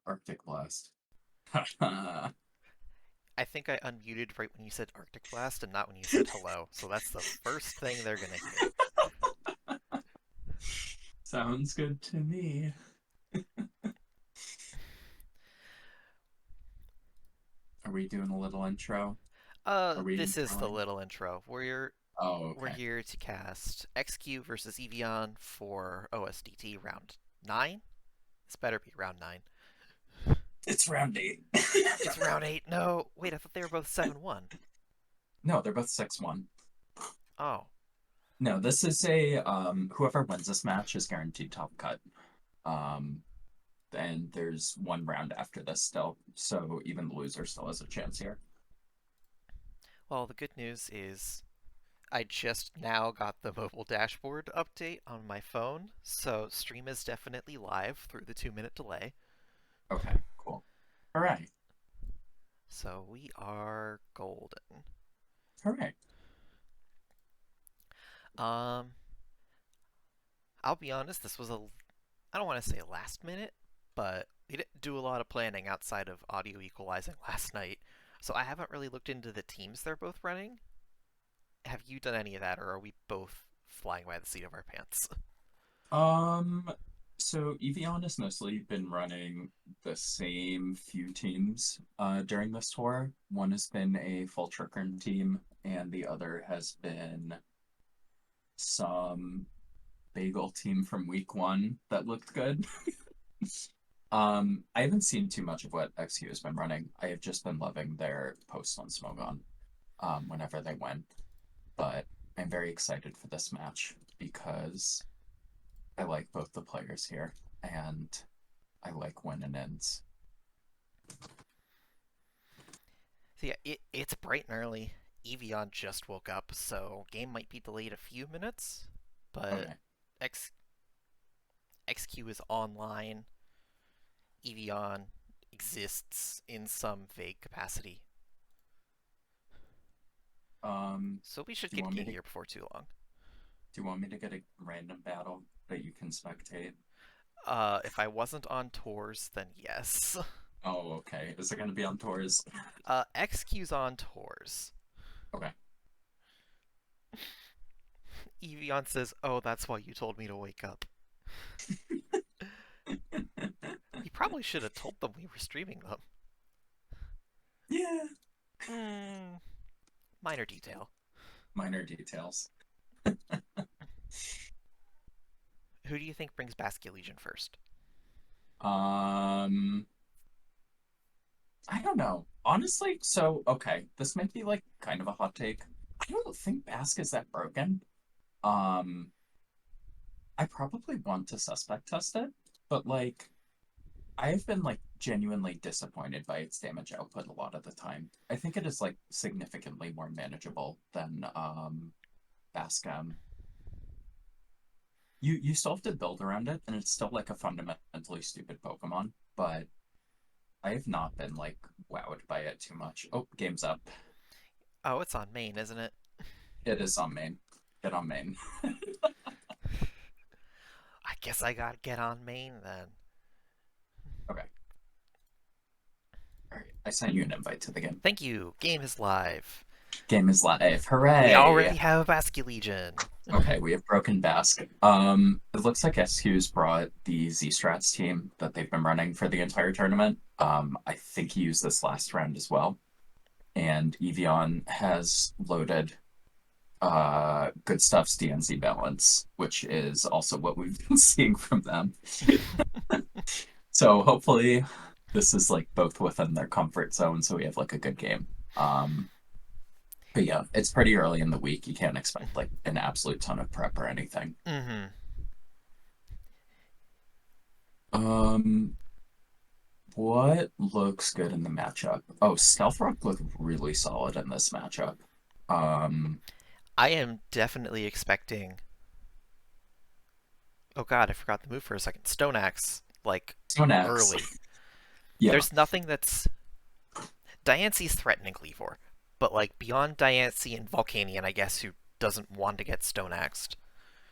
Arctic Blast. I think I unmuted right when you said Arctic Blast and not when you said hello, so that's the first thing they're gonna hear. Sounds good to me. Are we doing a little intro? Are we This is the introing? little intro. Oh, We're okay. here to cast XQ versus Eeveon for OSDT Round 9? This better be Round 9. It's round eight. It's Round 8. No, wait, I thought they were both 7-1. No, they're both 6-1. Oh, No, this is a whoever wins this match is guaranteed top cut. Um and there's one round after this still. So even the loser still has a chance here. well, the good news is I just now got the mobile dashboard update on my phone, so stream is definitely live through the 2-minute delay. Okay, cool. All right. So we are golden. All right. Um, I'll be honest, this was I don't want to say last minute, but we didn't do a lot of planning outside of audio equalizing last night, so I haven't really looked into the teams they're both running. Have you done any of that, or are we both flying by the seat of our pants? Um, so Evian has mostly been running the same few teams during this tour. One has been a full Trickern team, and the other has been some bagel team from week one that looked good. I haven't seen too much of what XQ has been running. I have just been loving their posts on Smogon whenever they win. But I'm very excited for this match because I like both the players here, and I like win and ends. So yeah, it's bright and early. Evian just woke up, so game might be delayed a few minutes, but Okay. X XQ is online. Evian exists in some vague capacity. So we should Do you get want me game to here before too long. get a random battle that you can spectate? If I wasn't on tours, then yes. Oh, okay. Is it going to be on tours? XQ's on tours. Okay. Evian says, "Oh, that's why you told me to wake up." He probably should have told them we were streaming them. Yeah. Hmm, minor detail. Minor details. Who do you think brings Basque Legion first? Um, I don't know. Honestly, so okay, this might be like kind of a hot take. I don't think Basque is that broken. Um, I probably want to suspect test it, but like I've been like genuinely disappointed by its damage output a lot of the time. I think it is like significantly more manageable than Bascom. You still have to build around it, and it's still like a fundamentally stupid Pokemon, but I have not been like wowed by it too much. Oh, game's up. Oh, it's on main, isn't it? It is on main. Get on main. I guess I gotta get on main then. Okay. All right. I sent you an invite to the game. Thank you. Game is live. Game is live. We Hooray! already have a Basque Legion. Okay, we have broken basket. It looks like SQ's brought the Z Strats team that they've been running for the entire tournament. I think he used this last round as well. And Evian has loaded Good Stuff's DNZ balance, which is also what we've been seeing from them. So hopefully this is like both within their comfort zone, so we have like a good game. But yeah, it's pretty early in the week. You can't expect like an absolute ton of prep or anything. Mm-hmm. Um, what looks good in the matchup? Oh, Stealth Rock looked really solid in this matchup. Um, I am definitely expecting. Oh god, I forgot the move for a second. Stone Axe, like, Sonax. early. Yeah, There's nothing that's. Diance's threatening Cleavor, but, like, beyond Diancie and Volcanion, I guess, who doesn't want to get Stone Axed,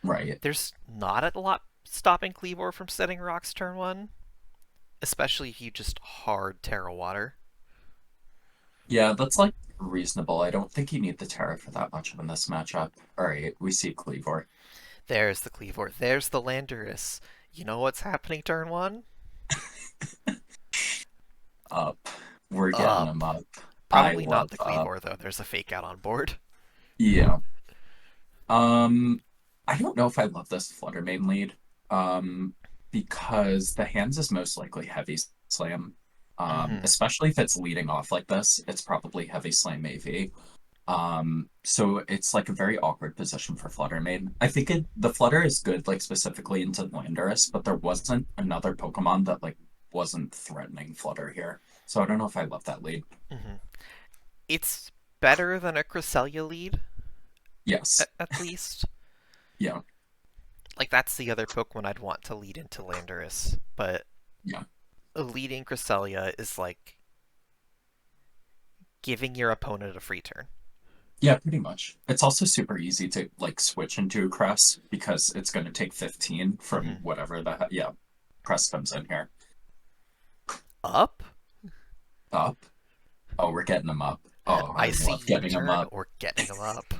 right. there's not a lot stopping Cleavor from setting rocks turn 1. especially if you just hard Terra Water. Yeah, that's like reasonable. I don't think you need the Terra for that much in this matchup. All right, we see Cleavor There's the Cleavor. There's the Landorus. You know what's happening turn one? up. We're getting Up. him up. I Probably not love the up. Cleavor, though. There's a fake out on board. Yeah. Um, I don't know if I love this Flutter main lead. Um, because the hands is most likely heavy slam. Mm-hmm. Especially if it's leading off like this, it's probably heavy slam AV. So it's like a very awkward position for Flutter Mane. I think the Flutter is good, like specifically into Landorus, but there wasn't another Pokemon that like wasn't threatening Flutter here. So I don't know if I love that lead. Mm-hmm. It's better than a Cresselia lead, Yes. at least. Yeah. Like, that's the other Pokemon I'd want to lead into Landorus. But Yeah. leading Cresselia is like giving your opponent a free turn. Yeah, pretty much. It's also super easy to like switch into a Crest because it's going to take 15 from Mm-hmm. whatever the yeah, Crest comes in here. Up? Up. Oh, we're getting them up. Oh, I Icy love getting them U-turn up. or getting them up?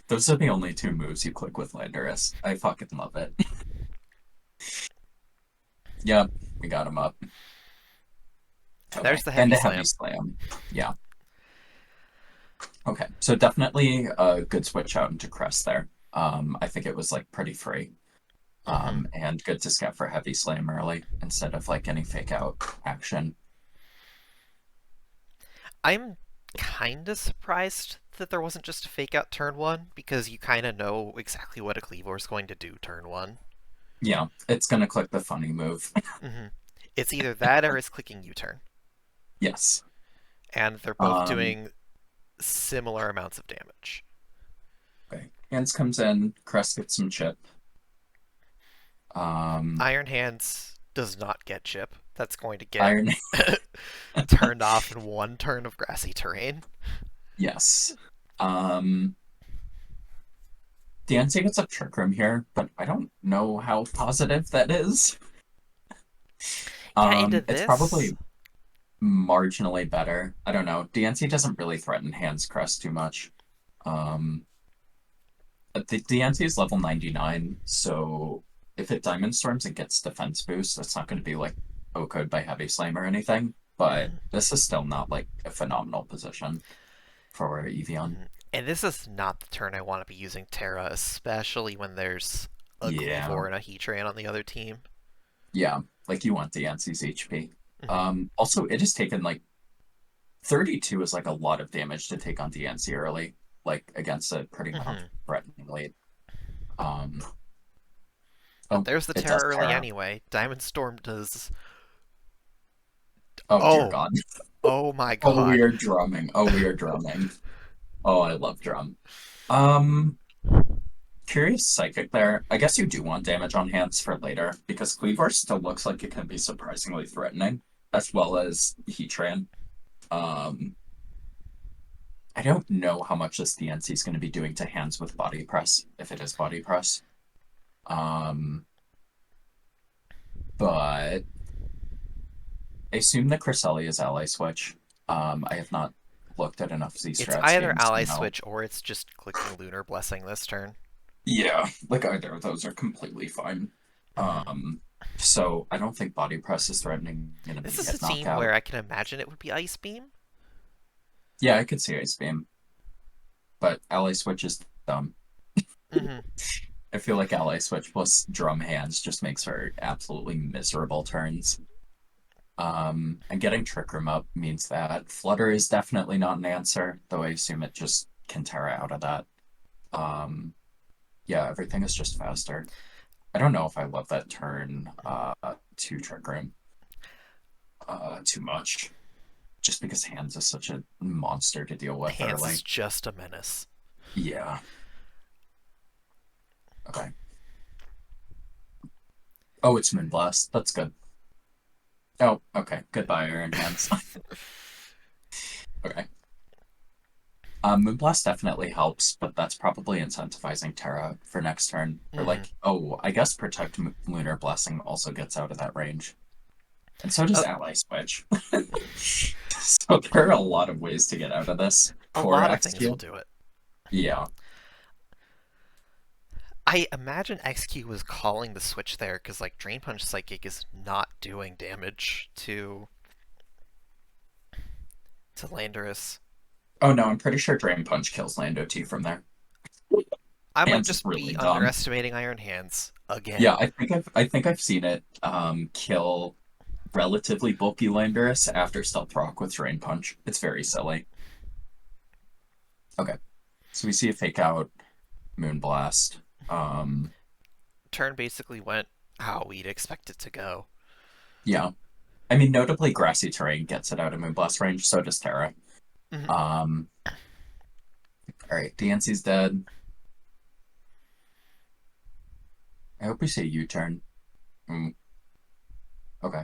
Those are the only two moves you click with Landorus. I fucking love it. Yeah, we got him up. Okay, There's the and heavy a heavy slam. slam. Yeah. Okay, so definitely a good switch out into Crest there. I think it was like pretty free. Mm-hmm. And good to scout for heavy slam early instead of like any fake out action. I'm kind of surprised that there wasn't just a fake out turn one, because you kind of know exactly what a Cleavor is going to do turn one. Yeah, it's gonna click the funny move. Mm-hmm. It's either that or it's clicking U-turn, Yes. and they're both Um, doing similar amounts of damage. okay. Hands comes in, Crest gets some chip. Um, Iron Hands does not get chip. That's going to get Iron. turned off in one turn of grassy terrain. Yes. Um, DNC gets a trick room here, but I don't know how positive that is. Yeah, into It's this, probably marginally better. I don't know. DNC doesn't really threaten Hands Crest too much. Um, the DNC is level 99, so if it Diamond Storms and gets defense boost, that's not going to be like OHKO'd by Heavy Slam or anything. But mm-hmm, this is still not like a phenomenal position for Eeveon. mm-hmm. And this is not the turn I want to be using Terra, especially when there's a Yeah, Cleavor and a Heatran on the other team. yeah. Like you want DNC's HP. Mm-hmm, Also, it has taken like 32 is like a lot of damage to take on DNC early, like against a pretty mm-hmm. non-threatening lead. Um, But oh, there's the it Terra does early Terra. anyway. Diamond Storm does. Oh dear Oh, God. oh my Oh, we god. are drumming. Oh, we are drumming. Oh, I love drum. Um, Curious psychic there. I guess you do want damage on hands for later because Cleavor still looks like it can be surprisingly threatening, as well as Heatran. Um, I don't know how much this DNC is going to be doing to hands with body press, if it is body press. Um, but I assume that Cresselia is ally switch. I have not looked at enough Z It's Strats either games to Ally know. Switch or it's just clicking Lunar Blessing this turn. Yeah, like either of those are completely fine. Mm-hmm. Um, so I don't think body press is threatening going to be This is a hit team knockout. where I can imagine it would be Ice Beam. Yeah, I could see Ice Beam, but ally switch is dumb. Mm-hmm. I feel like ally switch plus drum hands just makes for absolutely miserable turns. And getting Trick Room up means that Flutter is definitely not an answer, though I assume it just can Terra out of that. Um, yeah, everything is just faster. I don't know if I love that turn to Trick Room too much, just because Hands is such a monster to deal with Hands is early. just a menace. Yeah. Okay. Oh, it's Moonblast. That's good. Oh, okay. Goodbye, Iron Hands. Okay. Moonblast definitely helps, but that's probably incentivizing Terra for next turn. Or Hmm. like, oh, I guess Protect Lunar Blessing also gets out of that range. And so does Ally Switch. So there are a lot of ways to get out of this A for lot of things will XQ. do it. Yeah. I imagine XQ was calling the switch there because like Drain Punch Psychic is not doing damage to Landorus. Oh no, I'm pretty sure Drain Punch kills Lando T from there. I might Hands is just really be dumb. underestimating Iron Hands Yeah, again. I think I've seen it kill relatively bulky Landorus after Stealth Rock with Drain Punch. It's very silly. Okay. So we see a fake out Moonblast. Um Turn basically went how we'd expect it to go. yeah. I mean notably grassy terrain gets it out of Moonblast range, so does Terra. Mhm. Um alright, DNC's dead. I hope we see a U-turn. Mm, okay.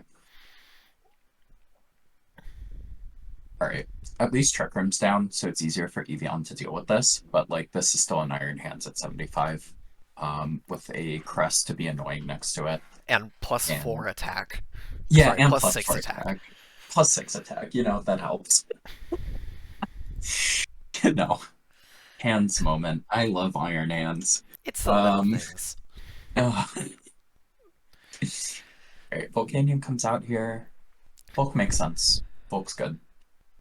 Alright. At least Trick Room's down, so it's easier for Eeveon to deal with this, but like this is still an Iron Hands at 75. With a crest to be annoying next to it. And plus And 4 attack. yeah, Sorry, and plus plus 6 four attack. attack. Plus six attack, that helps. No. Hands moment. I love Iron Hands. It's the little Um things. Alright, Volcanium comes out here. Volk makes sense. Volk's good.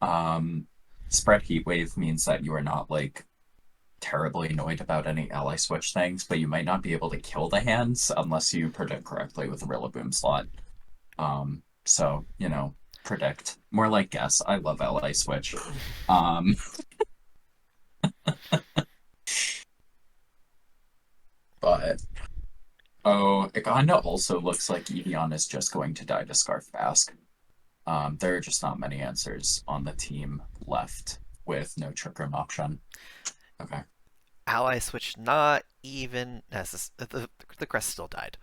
Um Spread Heat Wave means that you are not like terribly annoyed about any ally switch things, but you might not be able to kill the hands unless you predict correctly with a Rillaboom slot. So, predict. More like guess. I love ally switch. Um, but oh, it kinda also looks like Evian is just going to die to Scarf Basque. There are just not many answers on the team left with no Trick Room option. Okay. Ally switch not even necessary. The crest still died.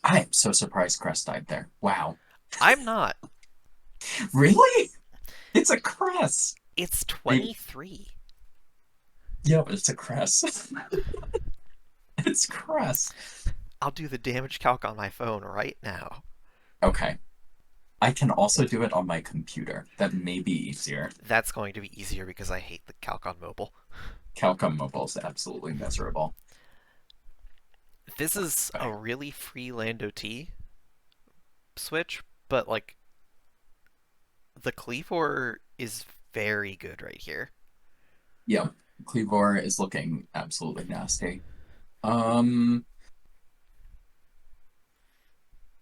I am so surprised Crest died there. Wow. I'm not. Really? It's a Crest. It's I, 23. yeah, but it's a Crest. It's Crest. I'll do the damage calc on my phone right now. Okay. I can also do it on my computer. That may be easier. That's going to be easier because I hate the calc on mobile. Calcom Mobile is absolutely miserable. This is Okay. a really free Lando T switch, but like the Cleavor is very good right here. Yeah. Cleavor is looking absolutely nasty. Um,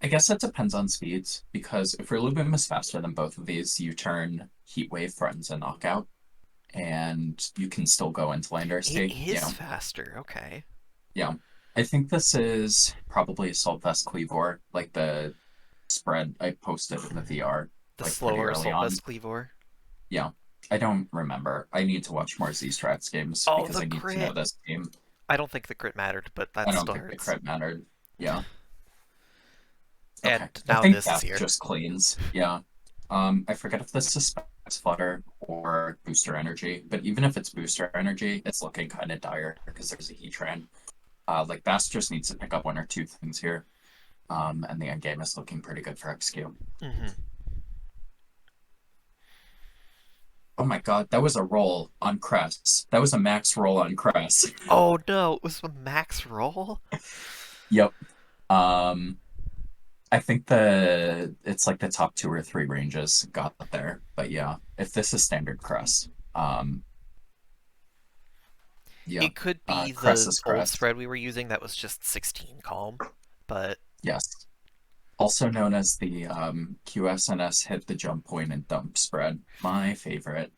I guess it depends on speeds, because if Rillaboom is faster than both of these, you turn Heat Wave threatens a knockout, and you can still go into Lander It state. is faster, okay. Yeah. I think this is probably Assault Vest Cleavor, like the spread I posted in the VR, The like pretty slower early Assault on. Vest Cleavor. Yeah. I don't remember. I need to watch more Z Strats games Oh, because the I need to know crit! this game. I don't think the crit mattered, but I that don't still think the hurts. crit mattered. Yeah. And Okay. I now think this is that here. just cleans. Yeah. I forget if this is Flutter or Booster Energy, but even if it's Booster Energy, it's looking kind of dire because there's a Heatran. Like Bass just needs to pick up one or two things here. And the end game is looking pretty good for XQ. Hmm. Oh my god, that was a roll on Cress. That was a max roll on Cress. Oh no, it was a max roll? Yep. Um, I think it's like the top two or three ranges got there. But yeah, if this is standard Crest, yeah, It could be Crest the is old Crest. spread we were using that was just 16 calm, but Yes. Also known as the QSNS hit the jump point and dump spread. My favorite.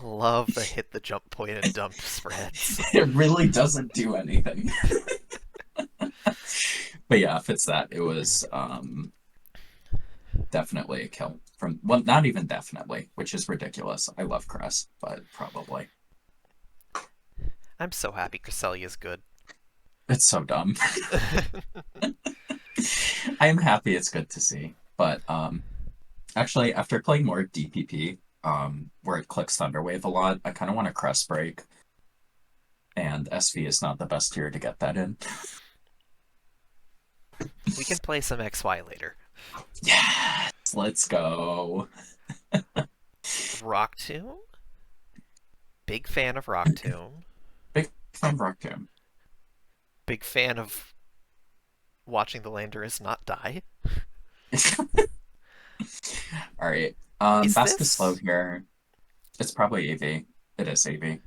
love the hit the jump point and dump spreads. It really doesn't do anything. But yeah, if it's that, it was definitely a kill. From well, not even definitely, which is ridiculous. I love Crest, but probably. I'm so happy Cresselia is good. It's so dumb. I am happy it's good to see. But actually after playing more DPP, where it clicks Thunderwave a lot. I kind of want to Crest Break, and SV is not the best tier to get that in. We can play some XY later. Yes, let's go. Rock Tomb? Big fan of Rock Tomb. Big fan of Rock Tomb. Big fan of watching the Landorus not die. All right. Is Basque is slow this, here. It's probably AV. It is AV.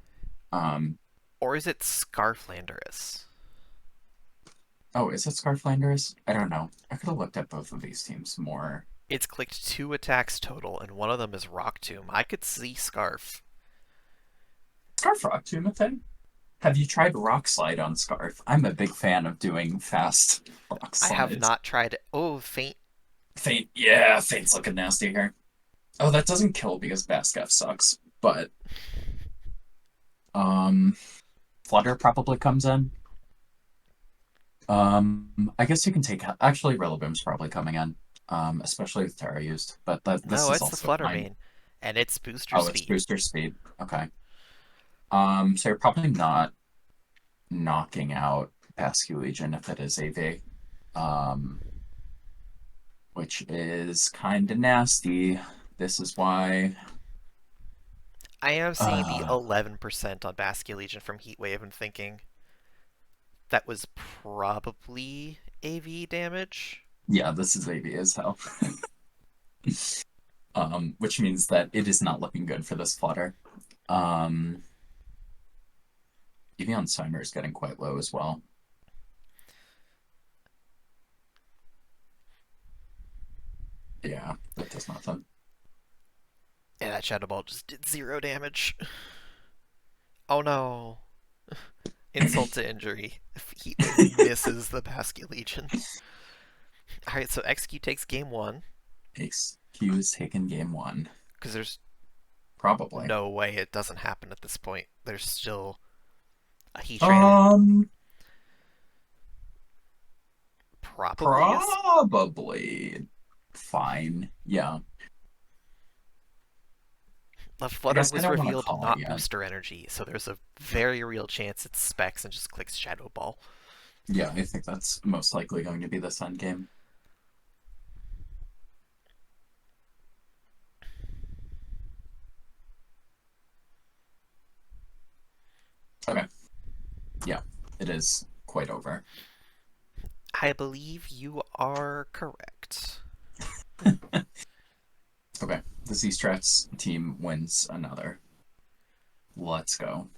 Um, or is it Scarf Landorus? oh, is it Scarflanders? I don't know. I could have looked at both of these teams more. It's clicked 2 attacks total, and one of them is Rock Tomb. I could see Scarf. Scarf Rock Tomb a thing? Have you tried Rock Slide on Scarf? I'm a big fan of doing fast Rock I have Slides. not tried it. Oh, Faint. Faint, yeah, Faint's looking nasty here. Oh, that doesn't kill because Baskev sucks, but um, Flutter probably comes in. I guess you can take actually Rillaboom's probably coming in, especially with Terra used, but this No, is it's the also Flutter fine. main, and it's booster Oh, it's speed. booster speed. Okay. So you're probably not knocking out Pascu Legion if it is AV. Um, which is kind of nasty. This is why. I am seeing the Uh, 11% on Basque Legion from Heatwave and thinking that was probably AV damage. yeah, this is AV as hell. Which means that it is not looking good for this flutter. Um, Eeveon7 is getting quite low as well. Yeah, that does nothing. Yeah, that Shadow Ball just did 0 damage. Oh no. Insult to injury. Heatwave misses the Basque Legion. Alright, so XQ takes game 1, XQ is taking game one. because there's Probably. no way it doesn't happen at this point. There's still a Heatran. Um, Probably a. Probably fine. Yeah. The I Flutter guess I was don't want to revealed call it not yet. booster energy, so there's a very real chance it specs and just clicks Shadow Ball. Yeah, I think that's most likely going to be this end game. Okay. Yeah, it is quite over. I believe you are correct. Okay. The Z Strats team wins another. Let's go.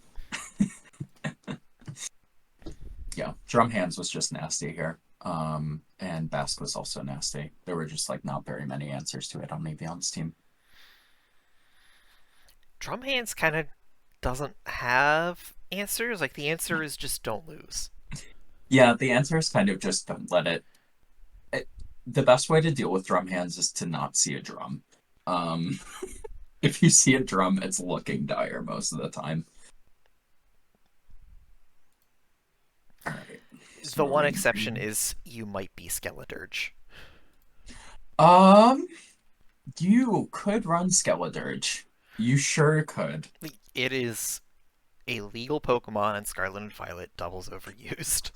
Yeah, Drum Hands was just nasty here. And Basque was also nasty. There were just like not very many answers to it on Eevion's team. Drum Hands kind of doesn't have answers. Like, the answer is just don't lose. Yeah, the answer is kind of just don't let it. The best way to deal with Drum Hands is to not see a drum. Um, if you see a drum, it's looking dire most of the time. All right. The one Snoring exception Green. is you might be Skeledirge. Um, you could run Skeledirge. You sure could. It is a legal Pokemon, and Scarlet and Violet doubles overused.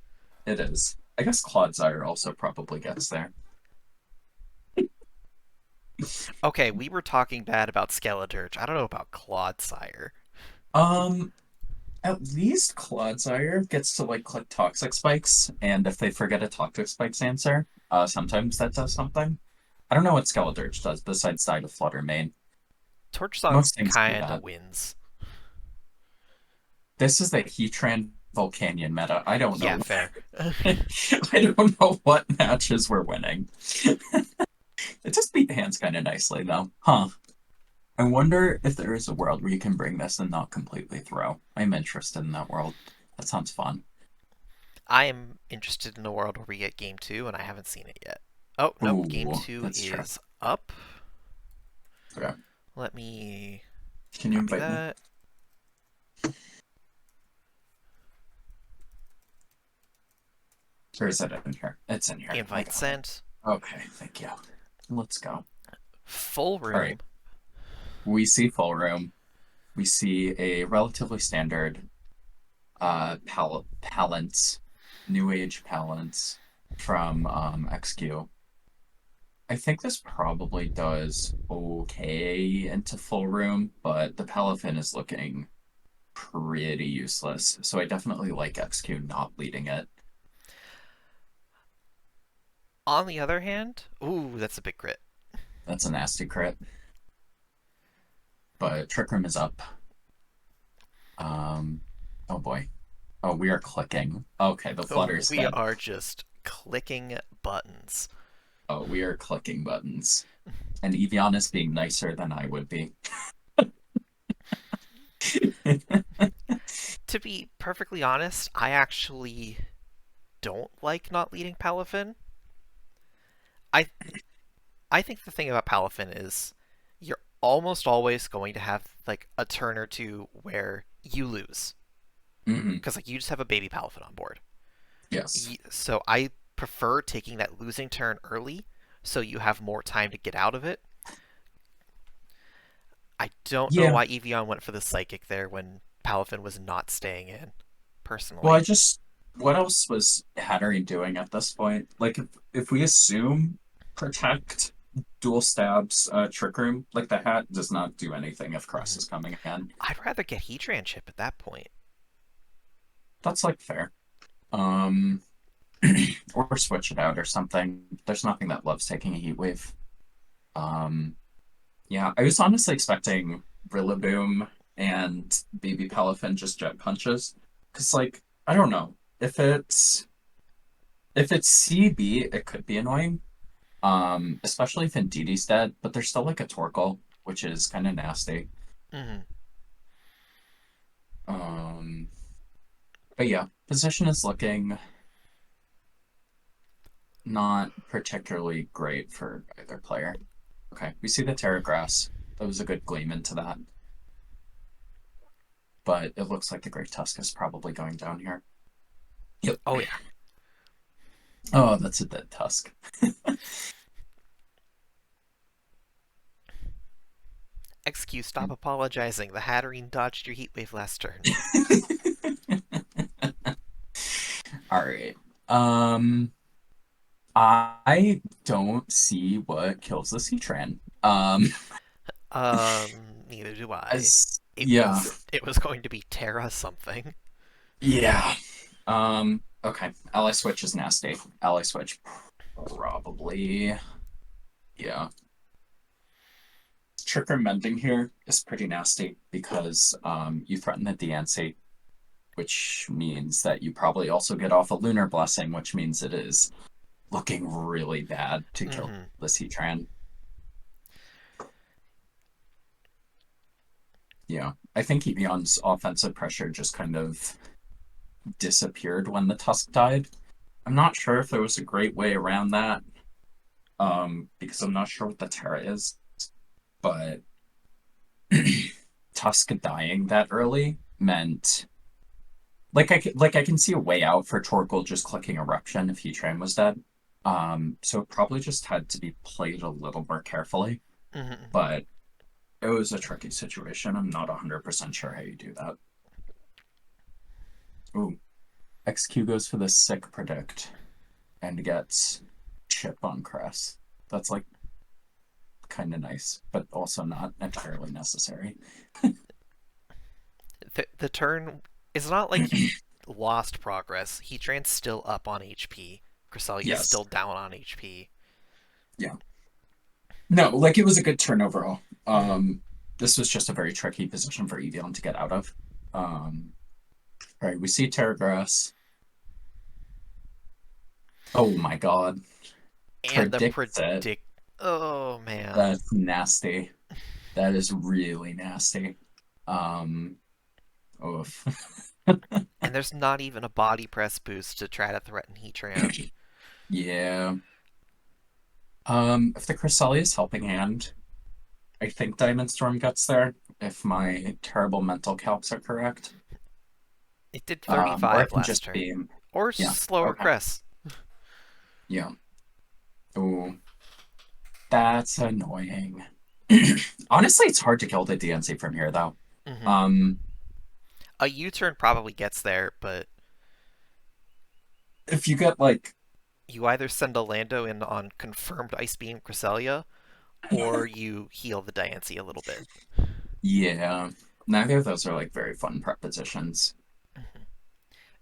It is. I guess Clodsire also probably gets there. Okay, we were talking bad about Skeledirge. I don't know about Clodsire. Um, at least Clodsire gets to like click Toxic Spikes, and if they forget a Toxic Spikes answer, sometimes that does something. I don't know what Skeledirge does besides die to Flutter Main. Torch Song Most things do kinda that. wins. This is the Heatran Volcanion meta. I don't Yeah, know. fair. I don't know what matches we're winning. It just beat the hands kind of nicely, though. Huh. I wonder if there is a world where you can bring this and not completely throw. I'm interested in that world. That sounds fun. I am interested in a world where we get game 2, and I haven't seen it yet. Oh, nope, game Ooh, 2 that's true. is up. Okay. Let me Can you copy invite me? that. Or is it in here? It's in here. I Invite got it. sent. Okay, thank you. Let's go. Full All right. room. We see full room. We see a relatively standard palance, new age palance from XQ. I think this probably does okay into full room, but the Palafin is looking pretty useless. So I definitely like XQ not leading it. On the other hand, ooh, that's a big crit. That's a nasty crit. But Trick Room is up. Um, oh boy. Oh, we are clicking. Okay, the Oh, flutter's we dead. are just clicking buttons. Oh, we are clicking buttons. And Evian is being nicer than I would be. To be perfectly honest, I actually don't like not leading Palafin. I I think the thing about Palafin is you're almost always going to have like a turn or two where you lose Hmm. because like you just have a baby Palafin on board. Yes. So I prefer taking that losing turn early so you have more time to get out of it. I don't know Yeah. why Evian went for the psychic there when Palafin was not staying in, Well, I personally. just what else was Hattery doing at this point? Like if we assume protect dual stabs trick room, like the hat does not do anything if Cross Mhm. is coming in. I'd rather get Heatran chip at that point. That's like fair. Um or switch it out or something. There's nothing that loves taking a heat wave. Um yeah, I was honestly expecting Rillaboom and Baby Palafin just jet punches. Cause like, I don't know. If it's CB, it could be annoying. Especially if Indeedee's dead, but there's still like a Torkoal, which is kind of nasty. Hmm. Um, but yeah, position is looking not particularly great for either player. Okay, we see the Terra Grass. That was a good gleam into that, but it looks like the Great Tusk is probably going down here. Yep. Oh yeah. Oh, that's a dead Tusk. XQ, stop apologizing. The Hatterene dodged your heat wave last turn. All right. Um, I don't see what kills the Ctran. Neither do I. As It yeah, was it was going to be Terra something. yeah. Okay. Ally switch is nasty. Ally switch probably, yeah. Trigger mending here is pretty nasty because you threaten the DNC, which means that you probably also get off a lunar blessing, which means it is looking really bad to kill Hmm. the Ctran. Yeah. I think Eevion's offensive pressure just kind of disappeared when the Tusk died. I'm not sure if there was a great way around that, because I'm not sure what the Terra is, but Tusk dying that early meant like I can see a way out for Torkoal just clicking Eruption if Heatran was dead. So it probably just had to be played a little more carefully, Hmm. but it was a tricky situation. I'm not 100% sure how you do that. Ooh, XQ goes for the sick predict and gets chip on Cress. That's like kind of nice, but also not entirely necessary. The turn is not like you lost progress. Heatran's still up on HP. Cressalia's Yes. still down on HP. Yeah. No, like it was a good turn overall. Hmm. This was just a very tricky position for Evian to get out of. All right, we see Terragrass. Oh my god. And the Predicts it. predict. Oh man. That's nasty. That is really nasty. Um, oof. And there's not even a body press boost to try to threaten Heatran. Yeah. If the Cressalia's helping hand, I think Diamond Storm gets there, if my terrible mental calcs are correct. It did Or it 35 can last just turn. be, Or yeah, slower okay. Cress. Yeah. Ooh, that's annoying. Honestly, it's hard to kill the DNC from here, though. Hmm. Um, A U-turn probably gets there, but if you get like, you either send a Lando in on confirmed Ice Beam Cresselia, or you heal the Diancie a little bit. yeah, neither of those are like very fun prepositions. Mhm.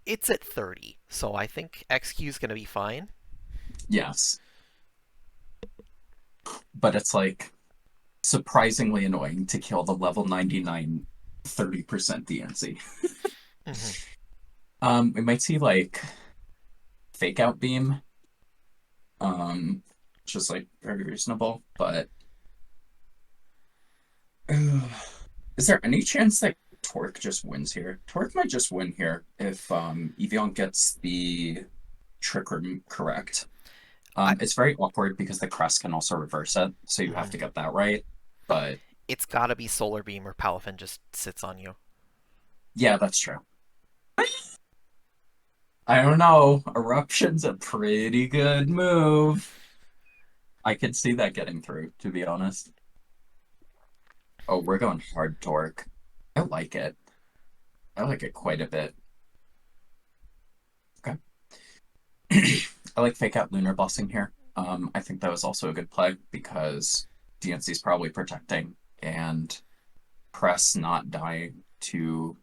It's at 30, so I think XQ is going to be fine. Yes, but it's like surprisingly annoying to kill the level 99 30% DNC. Hmm. We might see like fake out beam, which is like very reasonable, but is there any chance that Torque just wins here? Torque might just win here if Evian gets the trick room correct. I, It's very awkward because the crest can also reverse it, so you have mhm. to get that right. But It's got to be Solar Beam or Palafin just sits on you. yeah, that's true. I don't know. Eruption's a pretty good move. I could see that getting through, to be honest. Oh, we're going hard torque. I like it. I like it quite a bit. Okay. I like fake out lunar blessing here. I think that was also a good play because DNC is probably protecting and press not dying to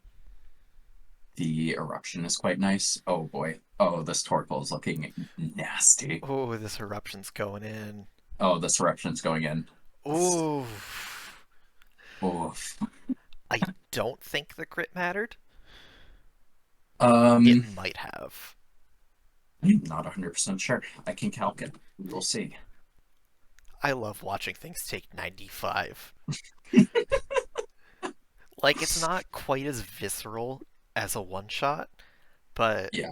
the eruption is quite nice. Oh boy. Oh, this Torkoal is looking nasty. Oh, this eruption's going in. Oh, this eruption's going in. Ooh. Oof. I don't think the crit mattered. It Um, might have. I'm not 100% sure. I can calc it. We'll see. I love watching things take 95. Like, it's not quite as visceral as a one shot, but Yeah.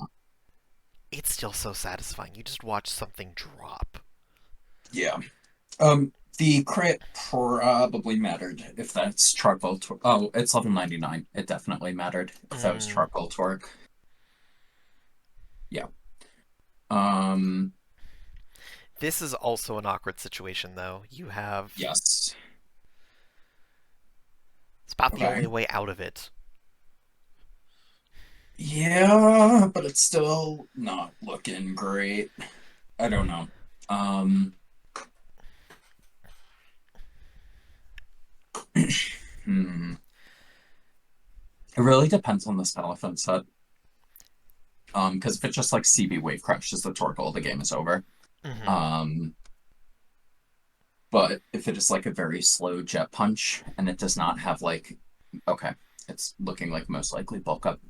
it's still so satisfying. You just watch something drop. Yeah. The crit probably mattered if that's charcoal. Oh, it's level 99. It definitely mattered if that was Mm, charcoal torque. Yeah. Um, this is also an awkward situation, though. You have. yes. It's about the Okay. only way out of it. Yeah, but it's still not looking great. I don't know. Um, hmm. It really depends on the spell offense set. Because if it's just like CB Wave Crash is the Torkoal, the game is over. Hmm. Um, but if it is like a very slow jet punch and it does not have like, okay, it's looking like most likely bulk up.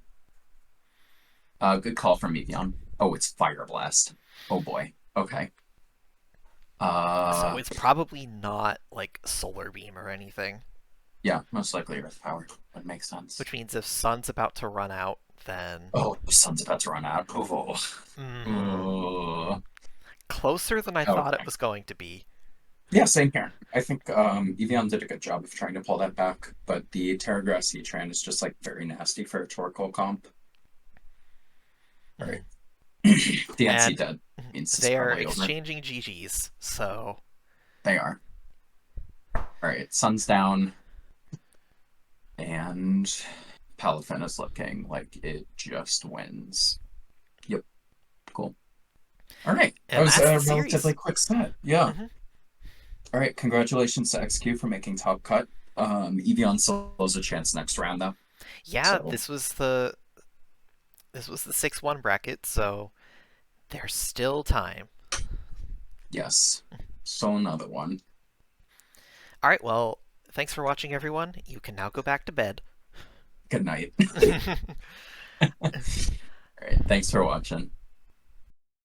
Good call from Evian. Oh, it's Fire Blast. Oh boy. Okay. So Uh, it's probably not like Solar Beam or anything. yeah, most likely Earth Power. That makes sense. Which means if Sun's about to run out, then. Oh, the sun's about to run out. Oh, Hmm. oh. Closer than I thought it Okay. was going to be. Yeah, same here. I think Evian did a good job of trying to pull that back, but the Terragrass Heatran is just like very nasty for a Torkoal comp. All Mhm. right. DNC And dead means this is they are probably over. exchanging GGs, so. They are. All right, sun's down, and Palafin is looking like it just wins. Yep, cool. All right, that And was that's a the relatively series. quick set. Yeah. Hmm. All right, congratulations to XQ for making top cut. Evian still has a chance next round though. Yeah, So this was the 6-1 bracket, so there's still time. yes, so another one. All right, well, thanks for watching, everyone. You can now go back to bed. Good night. All right, thanks for watching.